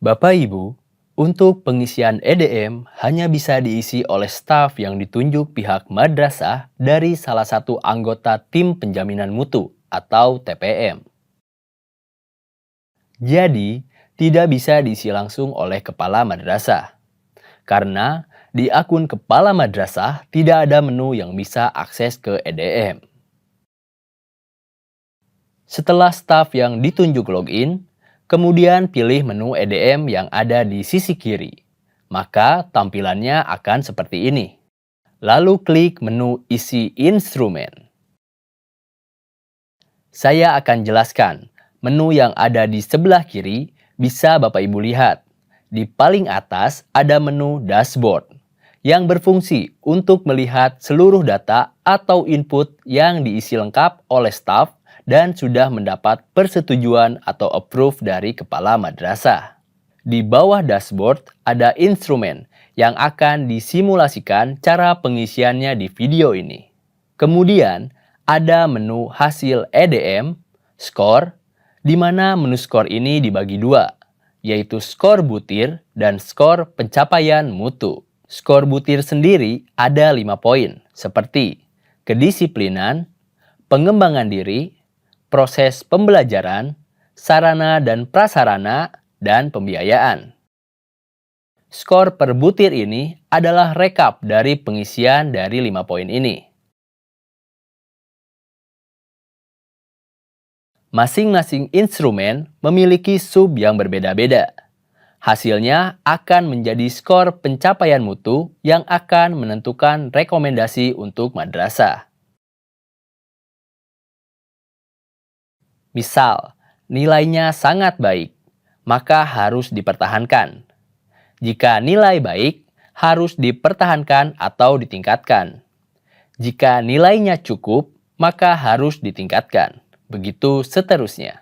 Bapak Ibu, untuk pengisian EDM hanya bisa diisi oleh staf yang ditunjuk pihak madrasah dari salah satu anggota tim penjaminan mutu atau TPM. Jadi, tidak bisa diisi langsung oleh kepala madrasah. Karena di akun kepala madrasah tidak ada menu yang bisa akses ke EDM. Setelah staf yang ditunjuk login, kemudian pilih menu EDM yang ada di sisi kiri. Maka tampilannya akan seperti ini. Lalu klik menu isi instrumen. Saya akan jelaskan. Menu yang ada di sebelah kiri bisa Bapak Ibu lihat. Di paling atas ada menu dashboard yang berfungsi untuk melihat seluruh data atau input yang diisi lengkap oleh staf dan sudah mendapat persetujuan atau approve dari kepala madrasah. Di bawah dashboard ada instrumen yang akan disimulasikan cara pengisiannya di video ini. Kemudian ada menu hasil EDM, skor, di mana menu skor ini dibagi dua, yaitu skor butir dan skor pencapaian mutu. Skor butir sendiri ada 5 poin, seperti kedisiplinan, pengembangan diri, proses pembelajaran, sarana dan prasarana, dan pembiayaan. Skor per butir ini adalah rekap dari pengisian dari 5 poin ini. Masing-masing instrumen memiliki sub yang berbeda-beda. Hasilnya akan menjadi skor pencapaian mutu yang akan menentukan rekomendasi untuk madrasah. Misal, nilainya sangat baik, maka harus dipertahankan. Jika nilai baik, harus dipertahankan atau ditingkatkan. Jika nilainya cukup, maka harus ditingkatkan. Begitu seterusnya.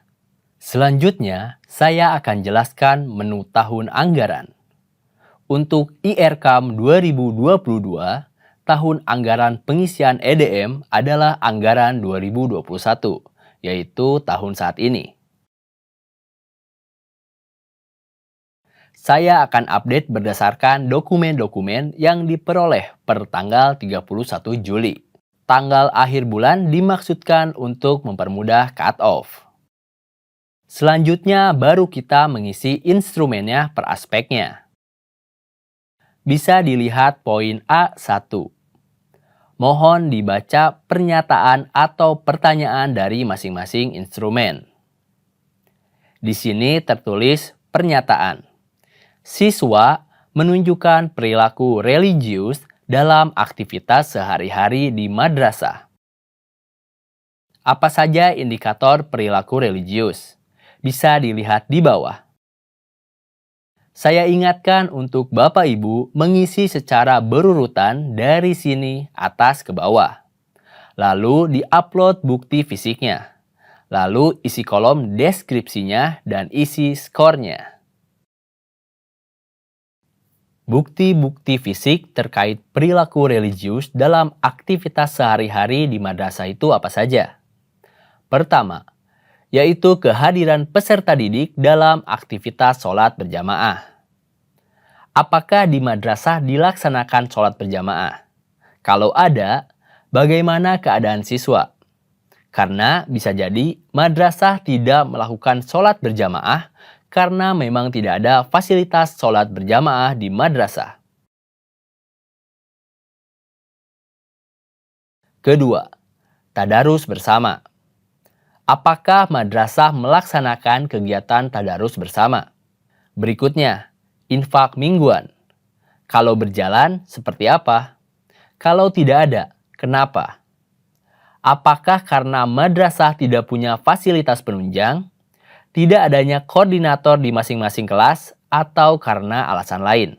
Selanjutnya, saya akan jelaskan menu tahun anggaran. Untuk IRKAM 2022, tahun anggaran pengisian EDM adalah anggaran 2021, yaitu tahun saat ini. Saya akan update berdasarkan dokumen-dokumen yang diperoleh per tanggal 31 Juli. Tanggal akhir bulan dimaksudkan untuk mempermudah cut-off. Selanjutnya baru kita mengisi instrumennya per aspeknya. Bisa dilihat poin A1. Mohon dibaca pernyataan atau pertanyaan dari masing-masing instrumen. Di sini tertulis pernyataan. Siswa menunjukkan perilaku religius dalam aktivitas sehari-hari di madrasah. Apa saja indikator perilaku religius? Bisa dilihat di bawah. Saya ingatkan untuk Bapak Ibu mengisi secara berurutan dari sini atas ke bawah. Lalu di-upload bukti fisiknya. Lalu isi kolom deskripsinya dan isi skornya. Bukti-bukti fisik terkait perilaku religius dalam aktivitas sehari-hari di madrasah itu apa saja? Pertama, yaitu kehadiran peserta didik dalam aktivitas sholat berjamaah. Apakah di madrasah dilaksanakan sholat berjamaah? Kalau ada, bagaimana keadaan siswa? Karena bisa jadi madrasah tidak melakukan sholat berjamaah karena memang tidak ada fasilitas sholat berjamaah di madrasah. Kedua, tadarus bersama. Apakah madrasah melaksanakan kegiatan tadarus bersama? Berikutnya, infak mingguan. Kalau berjalan, seperti apa? Kalau tidak ada, kenapa? Apakah karena madrasah tidak punya fasilitas penunjang, tidak adanya koordinator di masing-masing kelas, atau karena alasan lain?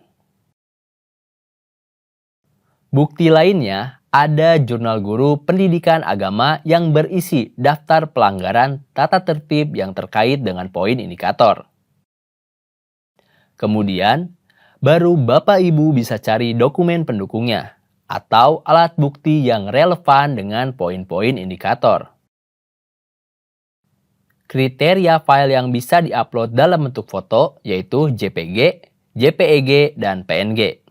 Bukti lainnya, ada jurnal guru pendidikan agama yang berisi daftar pelanggaran tata tertib yang terkait dengan poin indikator. Kemudian, baru Bapak Ibu bisa cari dokumen pendukungnya atau alat bukti yang relevan dengan poin-poin indikator. Kriteria file yang bisa diupload dalam bentuk foto yaitu JPG, JPEG, dan PNG.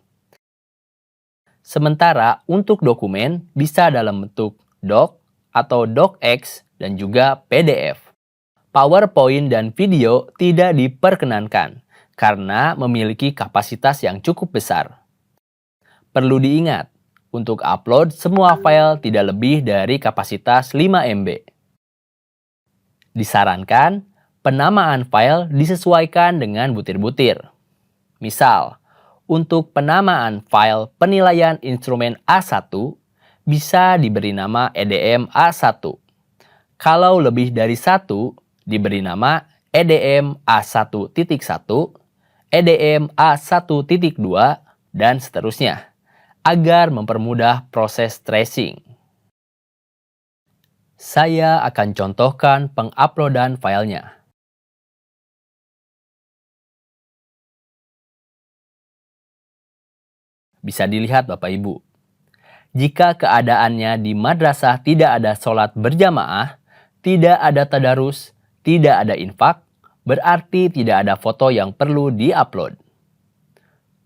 Sementara untuk dokumen bisa dalam bentuk doc atau docx dan juga PDF. PowerPoint dan video tidak diperkenankan karena memiliki kapasitas yang cukup besar. Perlu diingat, untuk upload semua file tidak lebih dari kapasitas 5 MB. Disarankan, penamaan file disesuaikan dengan butir-butir. Misal, untuk penamaan file penilaian instrumen A1 bisa diberi nama EDM A1. Kalau lebih dari satu, diberi nama EDM A1.1, EDM A1.2, dan seterusnya, agar mempermudah proses tracing. Saya akan contohkan penguploadan filenya. Bisa dilihat Bapak Ibu. Jika keadaannya di madrasah tidak ada sholat berjamaah, tidak ada tadarus, tidak ada infak, berarti tidak ada foto yang perlu diupload.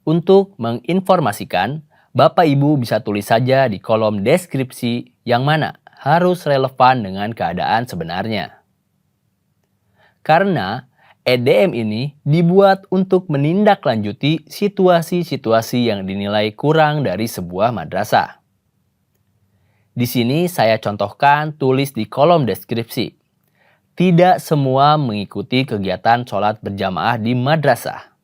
Untuk menginformasikan, Bapak Ibu bisa tulis saja di kolom deskripsi yang mana harus relevan dengan keadaan sebenarnya. Karena EDM ini dibuat untuk menindaklanjuti situasi-situasi yang dinilai kurang dari sebuah madrasah. Di sini saya contohkan tulis di kolom deskripsi. Tidak semua mengikuti kegiatan sholat berjamaah di madrasah.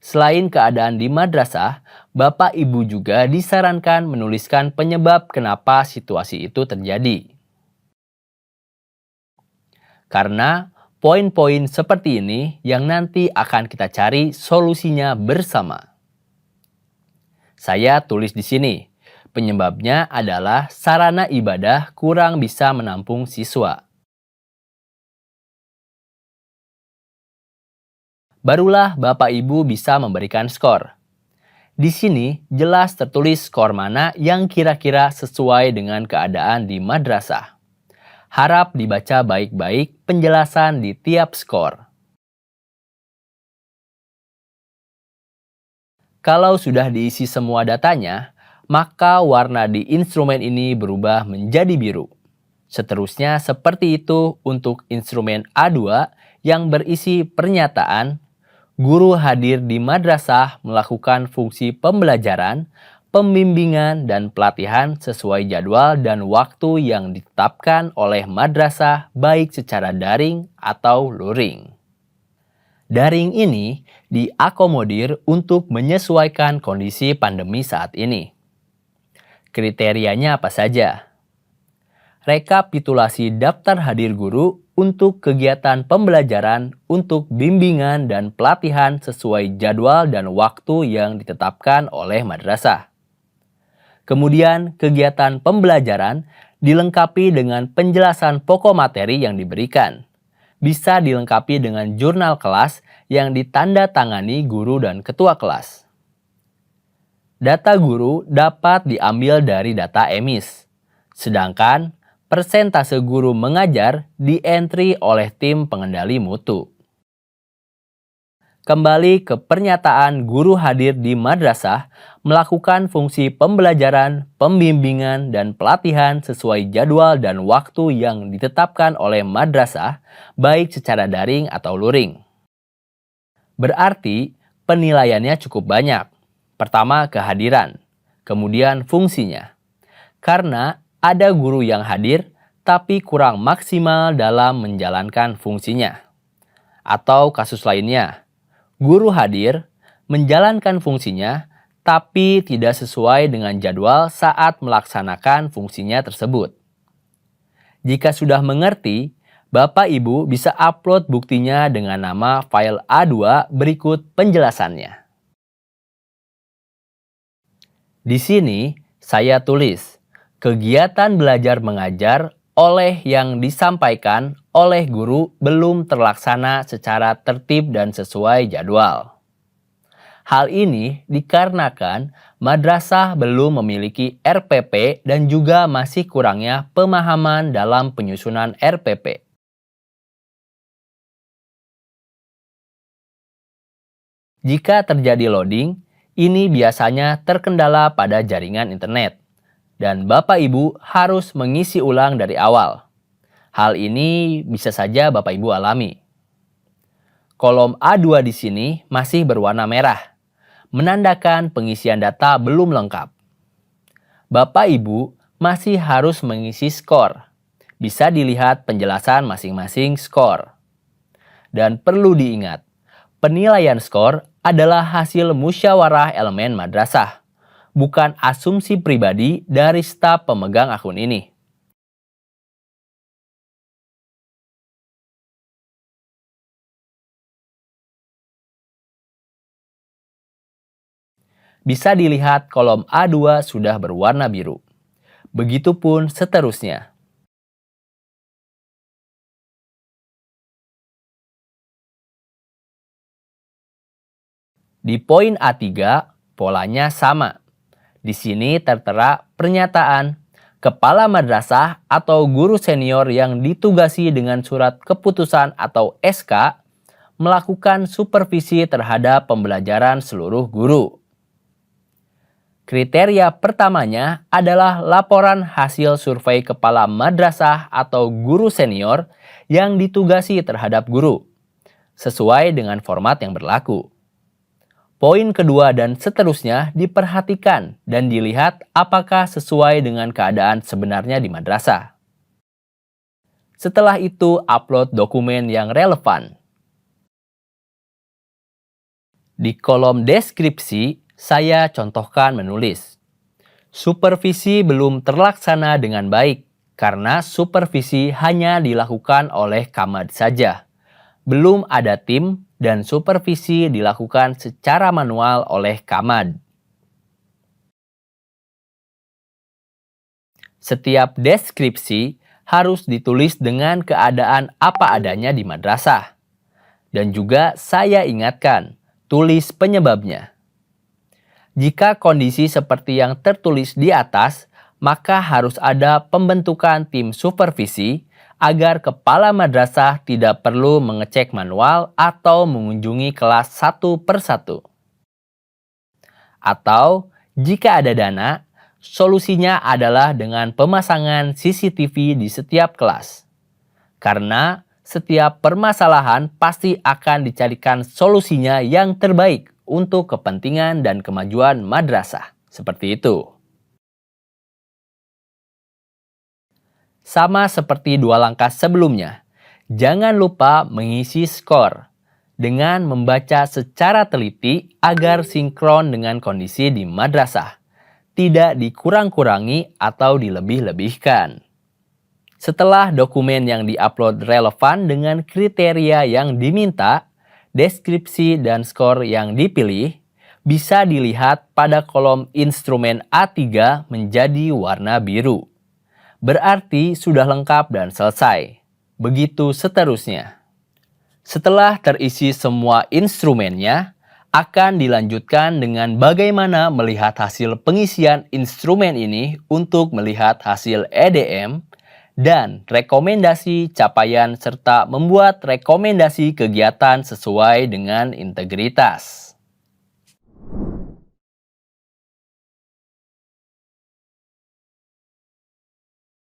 Selain keadaan di madrasah, Bapak Ibu juga disarankan menuliskan penyebab kenapa situasi itu terjadi. Karena poin-poin seperti ini yang nanti akan kita cari solusinya bersama. Saya tulis di sini, penyebabnya adalah sarana ibadah kurang bisa menampung siswa. Barulah Bapak Ibu bisa memberikan skor. Di sini jelas tertulis skor mana yang kira-kira sesuai dengan keadaan di madrasah. Harap dibaca baik-baik penjelasan di tiap skor. Kalau sudah diisi semua datanya, maka warna di instrumen ini berubah menjadi biru. Seterusnya seperti itu untuk instrumen A2 yang berisi pernyataan guru hadir di madrasah melakukan fungsi pembelajaran, pembimbingan, dan pelatihan sesuai jadwal dan waktu yang ditetapkan oleh madrasah baik secara daring atau luring. Daring ini diakomodir untuk menyesuaikan kondisi pandemi saat ini. Kriterianya apa saja? Rekapitulasi daftar hadir guru untuk kegiatan pembelajaran, untuk bimbingan dan pelatihan sesuai jadwal dan waktu yang ditetapkan oleh madrasah. Kemudian, kegiatan pembelajaran dilengkapi dengan penjelasan pokok materi yang diberikan. Bisa dilengkapi dengan jurnal kelas yang ditandatangani guru dan ketua kelas. Data guru dapat diambil dari data EMIS, sedangkan persentase guru mengajar di-entry oleh tim pengendali mutu. Kembali ke pernyataan guru hadir di madrasah melakukan fungsi pembelajaran, pembimbingan, dan pelatihan sesuai jadwal dan waktu yang ditetapkan oleh madrasah, baik secara daring atau luring. Berarti penilaiannya cukup banyak. Pertama, kehadiran, kemudian fungsinya. Karena ada guru yang hadir tapi kurang maksimal dalam menjalankan fungsinya. Atau kasus lainnya, guru hadir menjalankan fungsinya tapi tidak sesuai dengan jadwal saat melaksanakan fungsinya tersebut. Jika sudah mengerti, Bapak Ibu bisa upload buktinya dengan nama file A2 berikut penjelasannya. Di sini saya tulis kegiatan belajar mengajar oleh yang disampaikan oleh guru belum terlaksana secara tertib dan sesuai jadwal. Hal ini dikarenakan madrasah belum memiliki RPP dan juga masih kurangnya pemahaman dalam penyusunan RPP. Jika terjadi loading, ini biasanya terkendala pada jaringan internet, dan Bapak Ibu harus mengisi ulang dari awal. Hal ini bisa saja Bapak Ibu alami. Kolom A2 di sini masih berwarna merah, menandakan pengisian data belum lengkap. Bapak Ibu masih harus mengisi skor. Bisa dilihat penjelasan masing-masing skor. Dan perlu diingat, penilaian skor adalah hasil musyawarah elemen madrasah, bukan asumsi pribadi dari staf pemegang akun ini. Bisa dilihat kolom A2 sudah berwarna biru. Begitupun seterusnya. Di poin A3, polanya sama. Di sini tertera pernyataan kepala madrasah atau guru senior yang ditugasi dengan surat keputusan atau SK melakukan supervisi terhadap pembelajaran seluruh guru. Kriteria pertamanya adalah laporan hasil survei kepala madrasah atau guru senior yang ditugasi terhadap guru, sesuai dengan format yang berlaku. Poin kedua dan seterusnya diperhatikan dan dilihat apakah sesuai dengan keadaan sebenarnya di madrasah. Setelah itu, upload dokumen yang relevan. Di kolom deskripsi, saya contohkan menulis, supervisi belum terlaksana dengan baik karena supervisi hanya dilakukan oleh Kamad saja. Belum ada tim dan supervisi dilakukan secara manual oleh Kamad. Setiap deskripsi harus ditulis dengan keadaan apa adanya di madrasah. Dan juga saya ingatkan, tulis penyebabnya. Jika kondisi seperti yang tertulis di atas, maka harus ada pembentukan tim supervisi agar kepala madrasah tidak perlu mengecek manual atau mengunjungi kelas satu persatu. Atau, jika ada dana, solusinya adalah dengan pemasangan CCTV di setiap kelas. Karena setiap permasalahan pasti akan dicarikan solusinya yang terbaik untuk kepentingan dan kemajuan madrasah. Seperti itu. Sama seperti dua langkah sebelumnya, jangan lupa mengisi skor dengan membaca secara teliti agar sinkron dengan kondisi di madrasah, tidak dikurang-kurangi atau dilebih-lebihkan. Setelah dokumen yang diupload relevan dengan kriteria yang diminta, deskripsi dan skor yang dipilih bisa dilihat pada kolom instrumen A3 menjadi warna biru. Berarti sudah lengkap dan selesai. Begitu seterusnya. Setelah terisi semua instrumennya, akan dilanjutkan dengan bagaimana melihat hasil pengisian instrumen ini untuk melihat hasil EDM dan rekomendasi capaian serta membuat rekomendasi kegiatan sesuai dengan integritas.